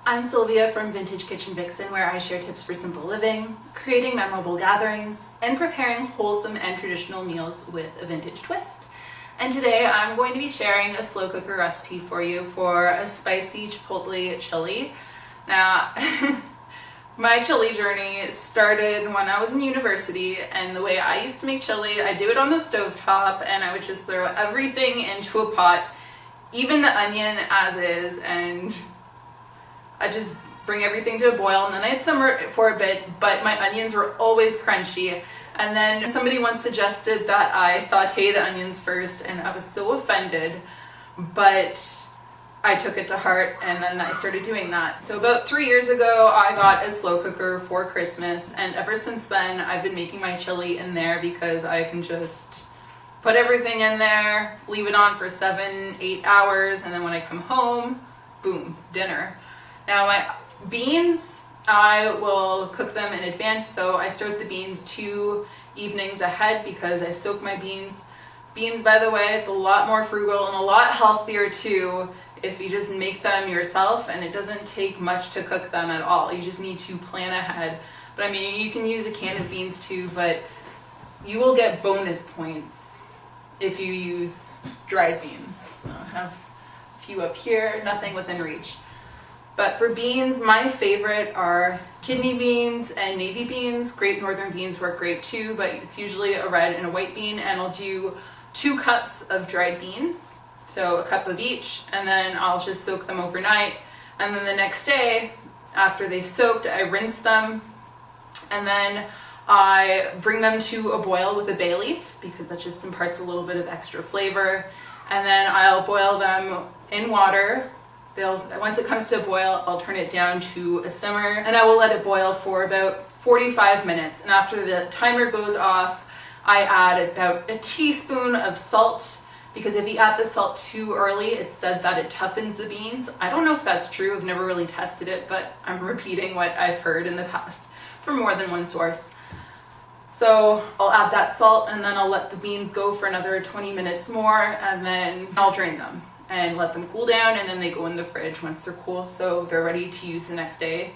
I'm Sylvia from Vintage Kitchen Vixen, where I share tips for simple living, creating memorable gatherings, and preparing wholesome and traditional meals with a vintage twist. And today I'm going to be sharing a slow cooker recipe for you for a spicy chipotle chili. Now, my chili journey started when I was in university, and the way I used to make chili, I do it on the stovetop, and I would just throw everything into a pot, even the onion as is, and I just bring everything to a boil, and then I'd simmer it for a bit, but my onions were always crunchy. And then somebody once suggested that I saute the onions first, and I was so offended, but I took it to heart, and then I started doing that. So about 3 years ago, I got a slow cooker for Christmas, and ever since then, I've been making my chili in there because I can just put everything in there, leave it on for 7-8 hours, and then when I come home, boom, dinner. Now my beans, I will cook them in advance, so I start the beans 2 evenings ahead because I soak my beans. Beans, by the way, it's a lot more frugal and a lot healthier too if you just make them yourself, and it doesn't take much to cook them at all. You just need to plan ahead. But I mean, you can use a can of beans too, but you will get bonus points if you use dried beans. I have a few up here, nothing within reach. But for beans, my favorite are kidney beans and navy beans. Great northern beans work great too, but it's usually a red and a white bean, and I'll do 2 cups of dried beans, so a cup of each, and then I'll just soak them overnight. And then the next day, after they've soaked, I rinse them, and then I bring them to a boil with a bay leaf because that just imparts a little bit of extra flavor. And then I'll boil them in water. Once it comes to a boil, I'll turn it down to a simmer, and I will let it boil for about 45 minutes. And after the timer goes off, I add about a teaspoon of salt, because if you add the salt too early, it's said that it toughens the beans. I don't know if that's true. I've never really tested it, but I'm repeating what I've heard in the past from more than one source. So I'll add that salt, and then I'll let the beans go for another 20 minutes more, and then I'll drain them and let them cool down, and then they go in the fridge once they're cool, so they're ready to use the next day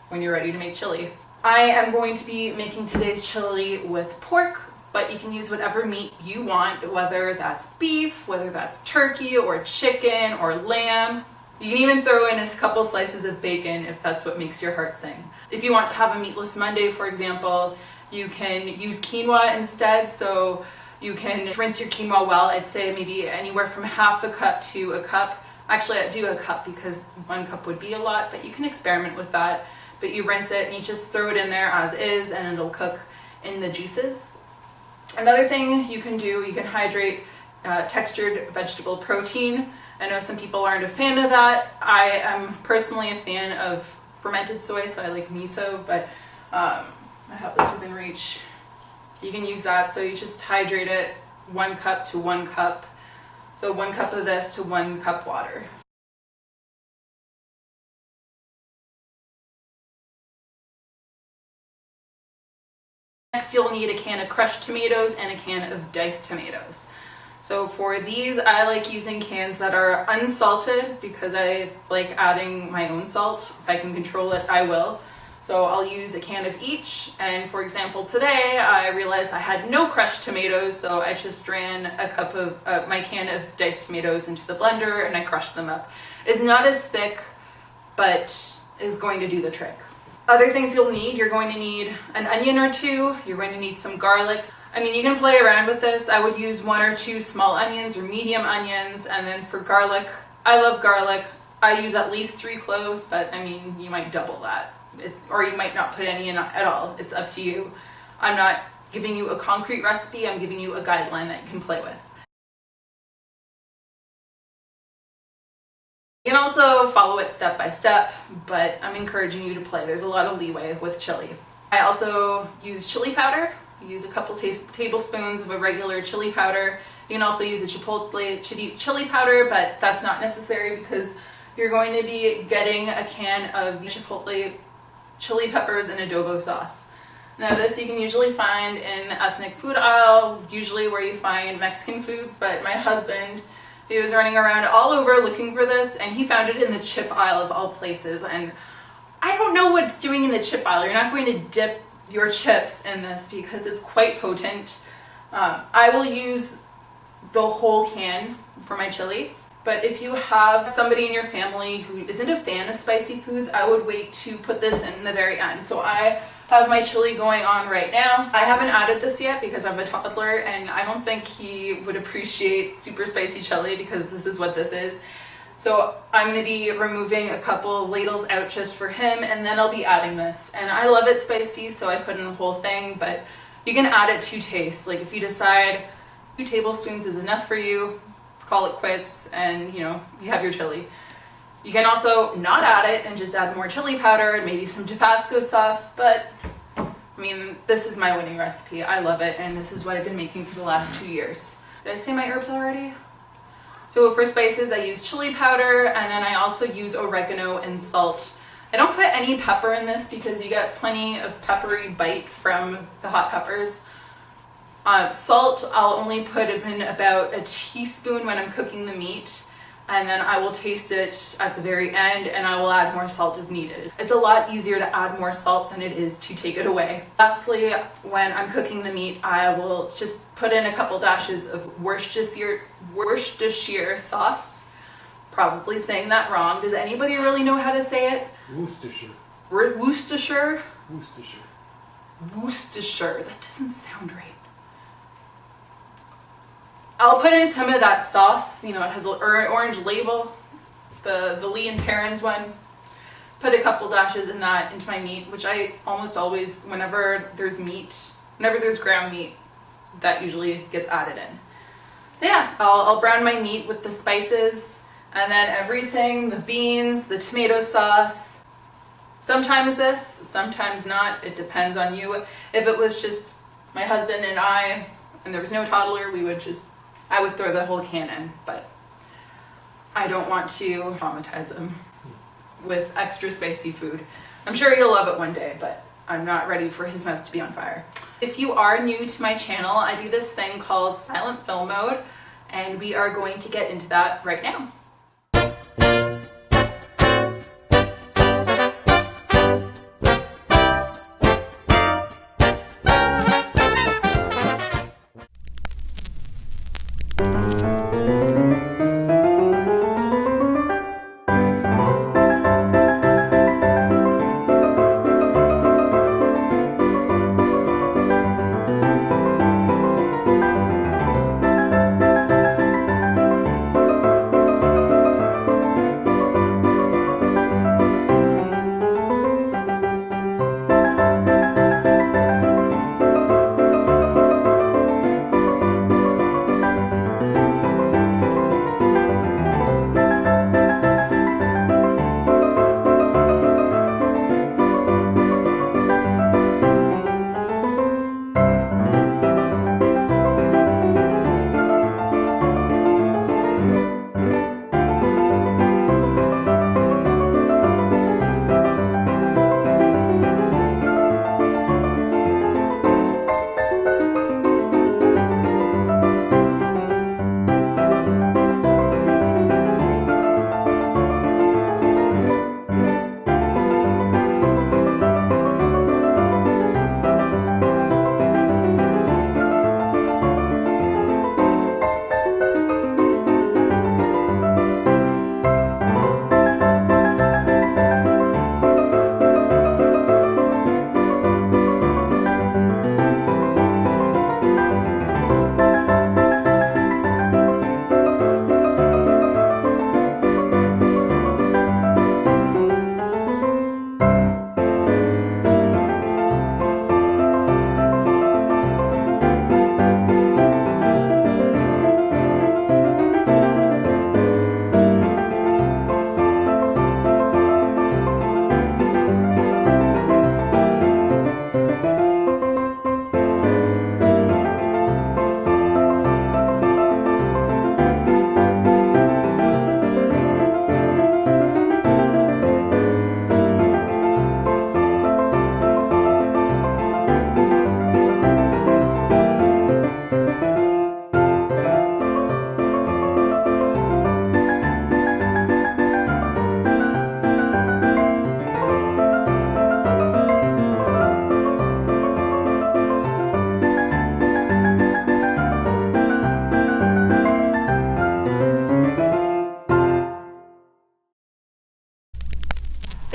when you're ready to make chili. I am going to be making today's chili with pork, but you can use whatever meat you want, whether that's beef, whether that's turkey or chicken or lamb. You can even throw in a couple slices of bacon if that's what makes your heart sing. If you want to have a meatless Monday, for example, you can use quinoa instead, so you can rinse your quinoa well. I'd say maybe anywhere from half a cup to a cup. Actually, I do a cup because 1 cup would be a lot, but you can experiment with that. But you rinse it and you just throw it in there as is, and it'll cook in the juices. Another thing you can do, you can hydrate textured vegetable protein. I know some people aren't a fan of that. I am personally a fan of fermented soy, so I like miso, but I have this within reach. You can use that, so you just hydrate it 1 cup to 1 cup. So 1 cup of this to 1 cup water. Next, you'll need a can of crushed tomatoes and a can of diced tomatoes. So for these, I like using cans that are unsalted because I like adding my own salt. If I can control it, I will. So I'll use a can of each, and for example today I realized I had no crushed tomatoes, so I just ran a cup of my can of diced tomatoes into the blender and I crushed them up. It's not as thick, but is going to do the trick. Other things you'll need, you're going to need an onion or 2, you're going to need some garlic. I mean, you can play around with this. I would use 1 or 2 small onions or medium onions, and then for garlic, I love garlic. I use at least 3 cloves, but I mean, you might double that. Or you might not put any in at all. It's up to you. I'm not giving you a concrete recipe, I'm giving you a guideline that you can play with. You can also follow it step by step, but I'm encouraging you to play. There's a lot of leeway with chili. I also use chili powder. I use a couple tablespoons of a regular chili powder. You can also use a Chipotle chili powder, but that's not necessary because you're going to be getting a can of Chipotle chili peppers and adobo sauce. Now this you can usually find in the ethnic food aisle, usually where you find Mexican foods, but my husband He was running around all over looking for this, and he found it in the chip aisle of all places. And I don't know what it's doing in the chip aisle. You're not going to dip your chips in this because it's quite potent. I will use the whole can for my chili, but if you have somebody in your family who isn't a fan of spicy foods, I would wait to put this in the very end. So I have my chili going on right now. I haven't added this yet because I have a toddler and I don't think he would appreciate super spicy chili because this is what this is. So I'm going to be removing a couple ladles out just for him, and then I'll be adding this. And I love it spicy, so I put in the whole thing, but you can add it to taste. Like if you decide 2 tablespoons is enough for you, call it quits, and you have your chili. You can also not add it and just add more chili powder and maybe some Tabasco sauce, but I mean, this is my winning recipe. I love it, and this is what I've been making for the last 2 years. Did I say my herbs already? So for spices, I use chili powder, and then I also use oregano and salt. I don't put any pepper in this because you get plenty of peppery bite from the hot peppers. Salt, I'll only put in about a teaspoon when I'm cooking the meat, and then I will taste it at the very end, and I will add more salt if needed. It's a lot easier to add more salt than it is to take it away. Lastly, when I'm cooking the meat, I will just put in a couple dashes of Worcestershire sauce. Probably saying that wrong. Does anybody really know how to say it? Worcestershire. Worcestershire? Worcestershire. Worcestershire. That doesn't sound right. I'll put in some of that sauce. It has an orange label, the Lee and Perrins one. Put a couple dashes in that into my meat, which I almost always, whenever there's ground meat, that usually gets added in. So yeah, I'll brown my meat with the spices, and then everything, the beans, the tomato sauce. Sometimes this, sometimes not. It depends on you. If it was just my husband and I, and there was no toddler, I would throw the whole can in, but I don't want to traumatize him with extra spicy food. I'm sure he'll love it one day, but I'm not ready for his mouth to be on fire. If you are new to my channel, I do this thing called silent film mode, and we are going to get into that right now.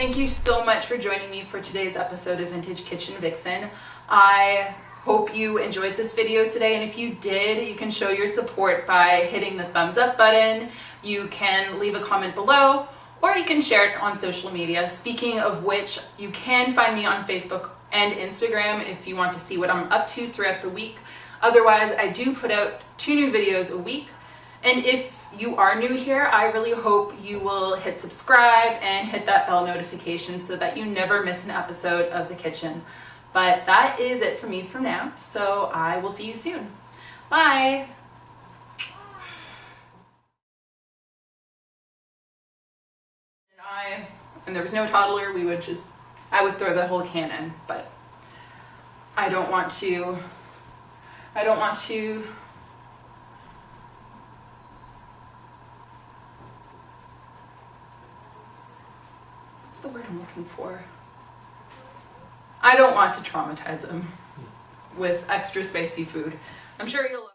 Thank you so much for joining me for today's episode of Vintage Kitchen Vixen. I hope you enjoyed this video today, and if you did, you can show your support by hitting the thumbs up button. You can leave a comment below, or you can share it on social media. Speaking of which, you can find me on Facebook and Instagram if you want to see what I'm up to throughout the week. Otherwise, I do put out 2 new videos a week. And if you are new here, I really hope you will hit subscribe and hit that bell notification so that you never miss an episode of The Kitchen. But that is it for me for now, so I will see you soon. Bye! And there was no toddler, I would throw the whole can in, but I don't want to. What's the word I'm looking for? I don't want to traumatize him with extra spicy food. I'm sure he'll